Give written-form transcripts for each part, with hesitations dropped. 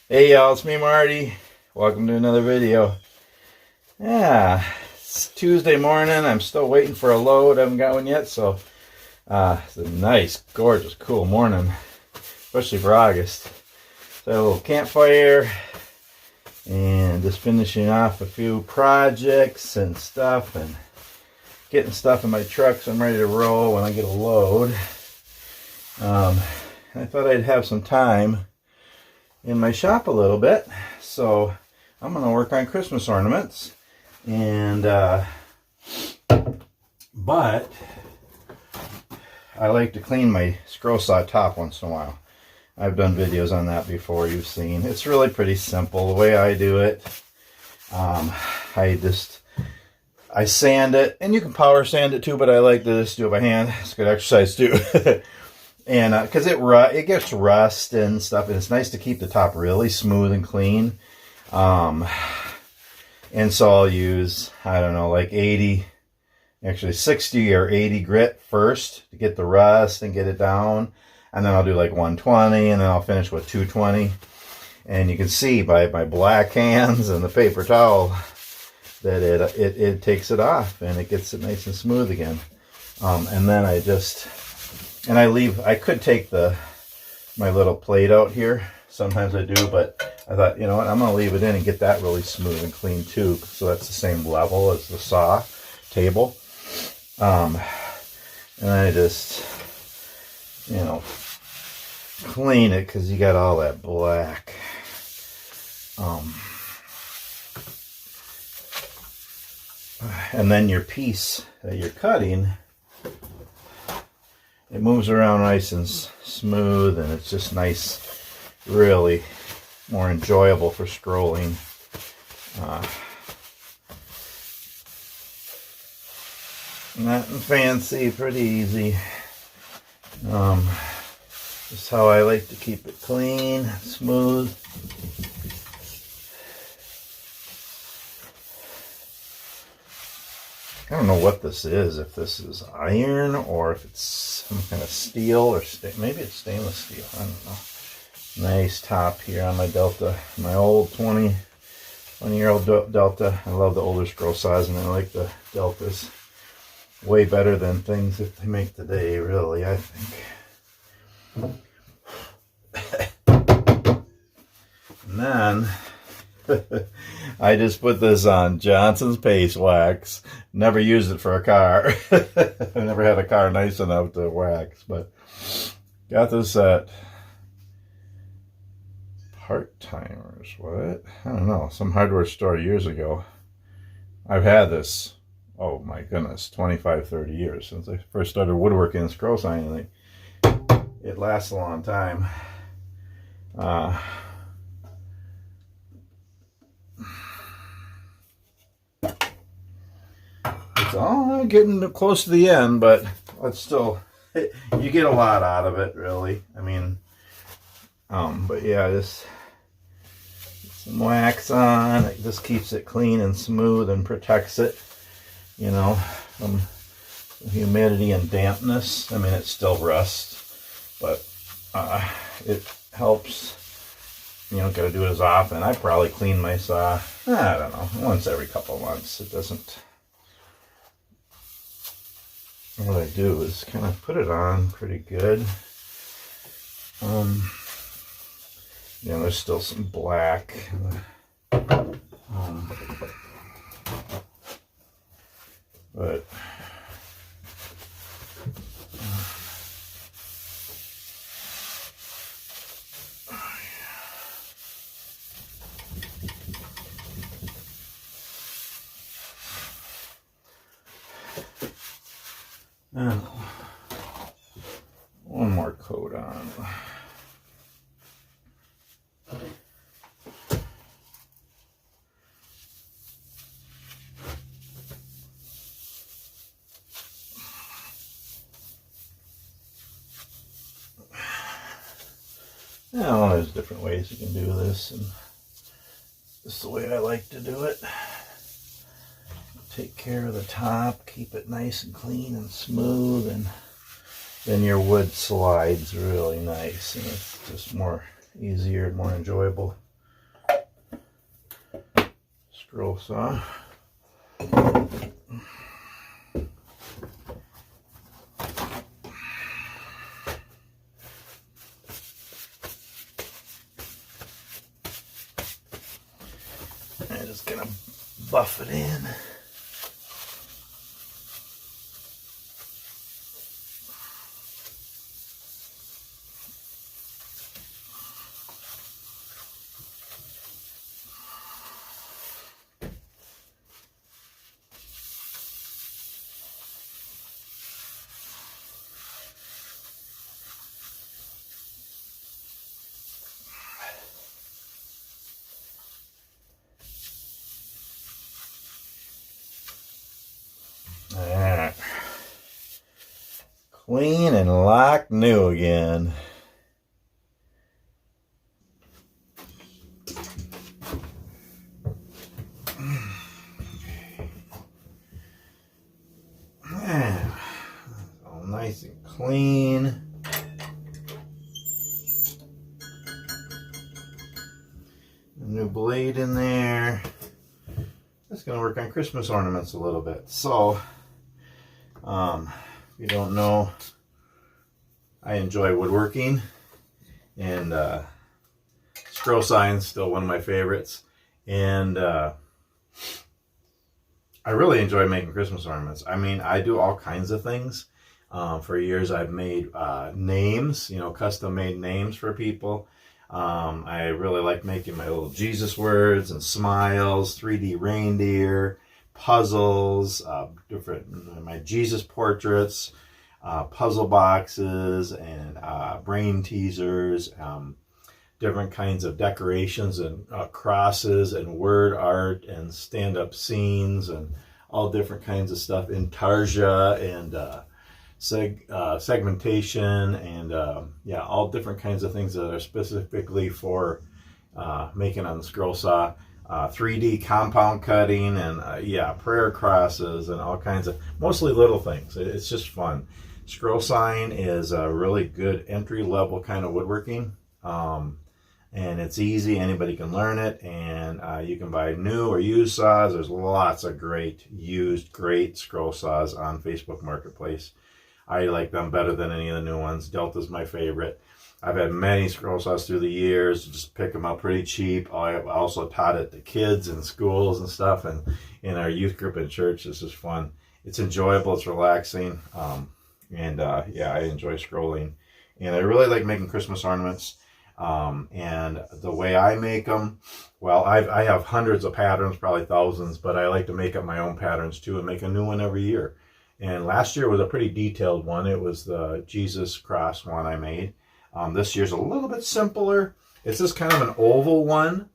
Hey y'all, it's me Marty. Welcome to another video. Yeah, it's Tuesday morning. I'm still waiting for a load. I haven't got one yet, so it's a nice, gorgeous, cool morning, especially for August. So a little campfire and just finishing off a few projects and stuff and getting stuff in my truck so I'm ready to roll when I get a load. I thought I'd have some time in my shop a little bit, so I'm going to work on Christmas ornaments, and but I like to clean my Scrollsaw top once in a while. I've done videos on that before, you've seen. It's really pretty simple the way I do it. I sand it, and you can power sand it too, but I like to just do it by hand. It's good exercise too. And because it gets rust and stuff, and it's nice to keep the top really smooth and clean. And so I'll use, I don't know, like 60 or 80 grit first to get the rust and get it down. And then I'll do like 120, and then I'll finish with 220. And you can see by my black hands and the paper towel that it takes it off and it gets it nice and smooth again. And then I could take my little plate out here. Sometimes I do, but I thought, you know what, I'm going to leave it in and get that really smooth and clean too. So that's the same level as the saw table. And I just, clean it because you got all that black. And then your piece that you're cutting, it moves around nice and smooth, and it's just nice, really more enjoyable for scrolling. Nothing fancy, pretty easy. Just how I like to keep it clean, smooth. I don't know what this is, if this is iron or if it's some kind of steel or maybe it's stainless steel. I don't know. Nice top here on my Delta, my old 20-year-old Delta. I love the older Scrollsaws, and I like the Deltas way better than things that they make today, really, I think. And then I just put this on Johnson's Paste Wax. Never used it for a car. I've never had a car nice enough to wax, but got this at Part-Timers. What? I don't know. Some hardware store years ago. I've had this, oh my goodness, 25, 30 years since I first started woodworking and scroll signing. It lasts a long time. It's all getting close to the end, but it's still, you get a lot out of it, really. I mean, but yeah, just some wax on. It just keeps it clean and smooth and protects it, from humidity and dampness. I mean, it's still rust, but it helps. You don't got to do it as often. I probably clean my saw, I don't know, once every couple of months. It doesn't. What I do is kind of put it on pretty good. There's still some black. But one more coat on. Well, there's different ways you can do this, and this is the way I like to do it. Take care of the top, keep it nice and clean and smooth, and then your wood slides really nice, and it's just more easier and more enjoyable. Scrollsaw. I'm just gonna buff it in. Alright. Clean and like new again. All nice and clean. A new blade in there. That's going to work on Christmas ornaments a little bit. So, if you don't know, I enjoy woodworking, and Scrollsaw is still one of my favorites. And I really enjoy making Christmas ornaments. I mean, I do all kinds of things. For years, I've made names, custom made names for people. I really like making my little Jesus words and smiles, 3D reindeer, puzzles, my Jesus portraits, puzzle boxes, and brain teasers, different kinds of decorations and crosses and word art and stand-up scenes and all different kinds of stuff, intarsia and segmentation, and all different kinds of things that are specifically for making on the Scrollsaw. 3D compound cutting, and prayer crosses, and all kinds of, mostly little things. It's just fun. Scrollsawing is a really good entry-level kind of woodworking, and it's easy. Anybody can learn it, and you can buy new or used saws. There's lots of great scroll saws on Facebook Marketplace. I like them better than any of the new ones. Delta's my favorite. I've had many scroll saws through the years. Just pick them up pretty cheap. I also taught it to kids in schools and stuff, and in our youth group in church. This is fun. It's enjoyable. It's relaxing. I enjoy scrolling. And I really like making Christmas ornaments. And the way I make them, well, I have hundreds of patterns, probably thousands, but I like to make up my own patterns too and make a new one every year. And last year was a pretty detailed one. It was the Jesus cross one I made. This year's a little bit simpler. It's just kind of an oval one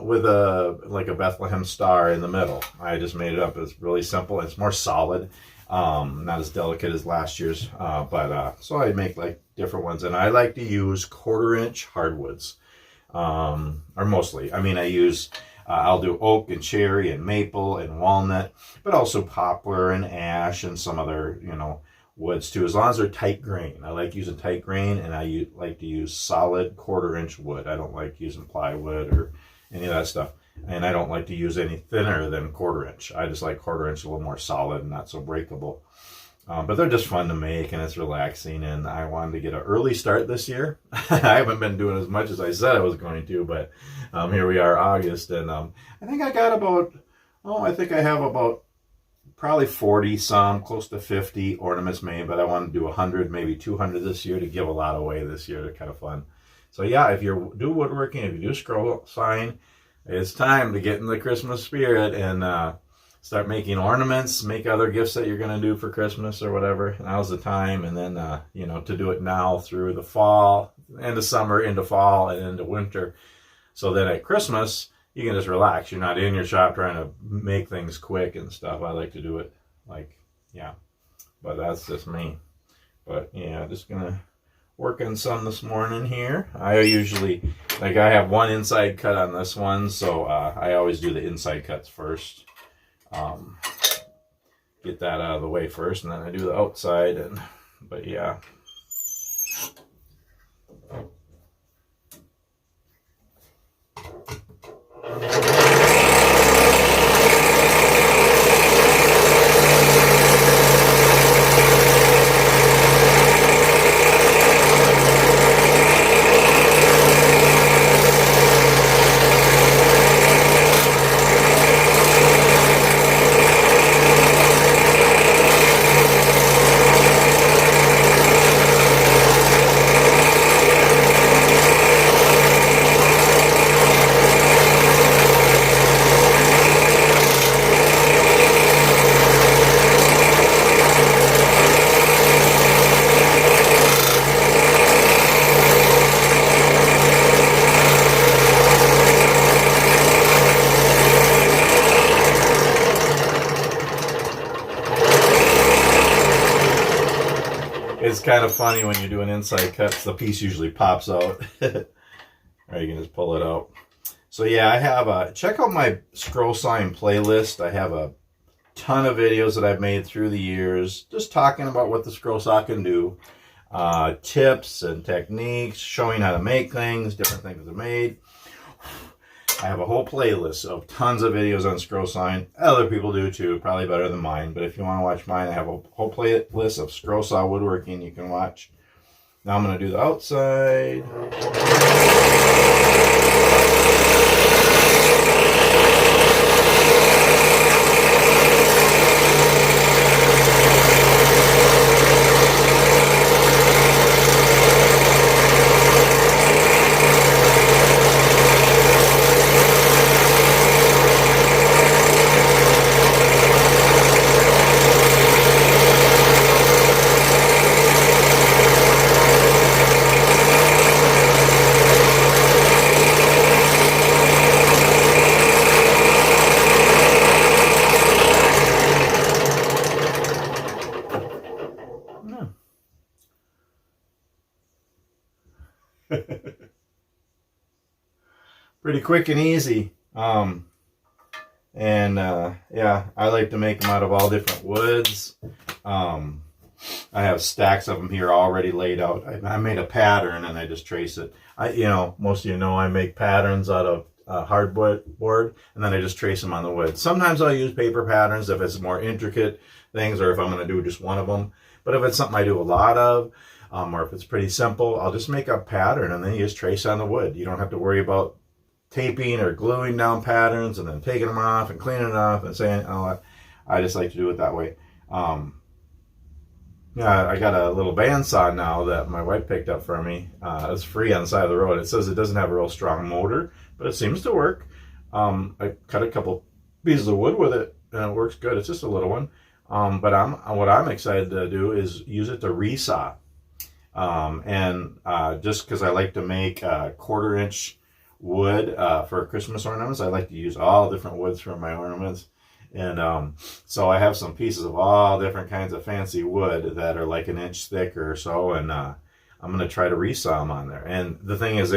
with a Bethlehem star in the middle. I just made it up. It's really simple. It's more solid, not as delicate as last year's. So I make like different ones, and I like to use 1/4-inch hardwoods, or mostly. I mean, I'll do oak and cherry and maple and walnut, but also poplar and ash and some other, woods too, as long as they're tight grain. I like using tight grain, and I like to use solid 1/4-inch wood. I don't like using plywood or any of that stuff, and I don't like to use any thinner than 1/4-inch. I just like 1/4-inch a little more solid and not so breakable. But they're just fun to make, and it's relaxing, and I wanted to get an early start this year. I haven't been doing as much as I said I was going to, but here we are, August, and I think I got I have about probably 40 some, close to 50 ornaments made, but I want to do 100, maybe 200 this year to give a lot away this year. They're kind of fun. So yeah, if you do woodworking, if you do Scrollsawing, it's time to get in the Christmas spirit and start making ornaments, make other gifts that you're going to do for Christmas or whatever. Now's the time, and then, to do it now through the fall, end of summer, into fall, and into winter. So then at Christmas, you can just relax. You're not in your shop trying to make things quick and stuff. I like to do it but that's just me. But yeah, just going to work on some this morning here. I usually, I have one inside cut on this one, so I always do the inside cuts first. Get that out of the way first, and then I do the outside. But yeah. it's kind of funny when you're doing inside cuts, the piece usually pops out. Or you can just pull it out. So yeah, I have check out my Scrollsaw playlist. I have a ton of videos that I've made through the years, just talking about what the Scrollsaw can do. Tips and techniques, showing how to make things, different things are made. I have a whole playlist of tons of videos on Scrollsaw. Other people do too, probably better than mine. But if you want to watch mine, I have a whole playlist of Scrollsaw woodworking you can watch. Now I'm going to do the outside. Pretty quick and easy. Yeah, I like to make them out of all different woods. I have stacks of them here already laid out. I made a pattern and I just trace it. Most of you know I make patterns out of hardwood board, and then I just trace them on the wood. Sometimes I'll use paper patterns if it's more intricate things, or if I'm going to do just one of them. But if it's something I do a lot of, or if it's pretty simple, I'll just make a pattern and then you just trace on the wood. You don't have to worry about taping or gluing down patterns and then taking them off and cleaning it off and saying, oh, I just like to do it that way. Yeah, I got a little bandsaw now that my wife picked up for me. It's free on the side of the road. It says it doesn't have a real strong motor, but it seems to work. I cut a couple pieces of wood with it and it works good. It's just a little one. But what I'm excited to do is use it to resaw. Just because I like to make 1/4 inch wood for Christmas ornaments, I like to use all different woods for my ornaments. And so I have some pieces of all different kinds of fancy wood that are like 1 inch thick or so, and I'm going to try to resaw them on there. And the thing is,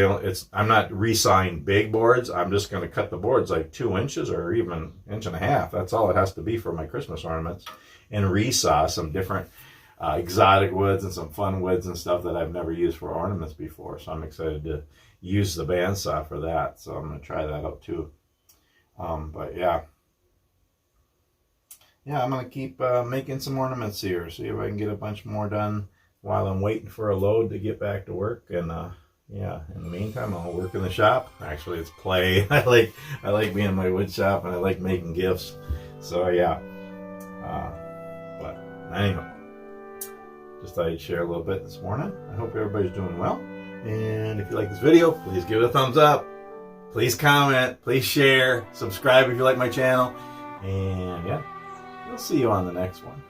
I'm not resawing big boards. I'm just going to cut the boards like 2 inches or even 1.5 inches. That's all it has to be for my Christmas ornaments. And resaw some different exotic woods and some fun woods and stuff that I've never used for ornaments before. So I'm excited to use the bandsaw for that. So I'm going to try that out too. But yeah. Yeah, I'm going to keep making some ornaments here. See if I can get a bunch more done while I'm waiting for a load to get back to work. And yeah, in the meantime, I'll work in the shop. Actually, it's play. I like being in my wood shop, and I like making gifts. So yeah. But anyhow, just thought I'd share a little bit this morning. I hope everybody's doing well. And if you like this video, please give it a thumbs up. Please comment. Please share. Subscribe if you like my channel. And yeah, we'll see you on the next one.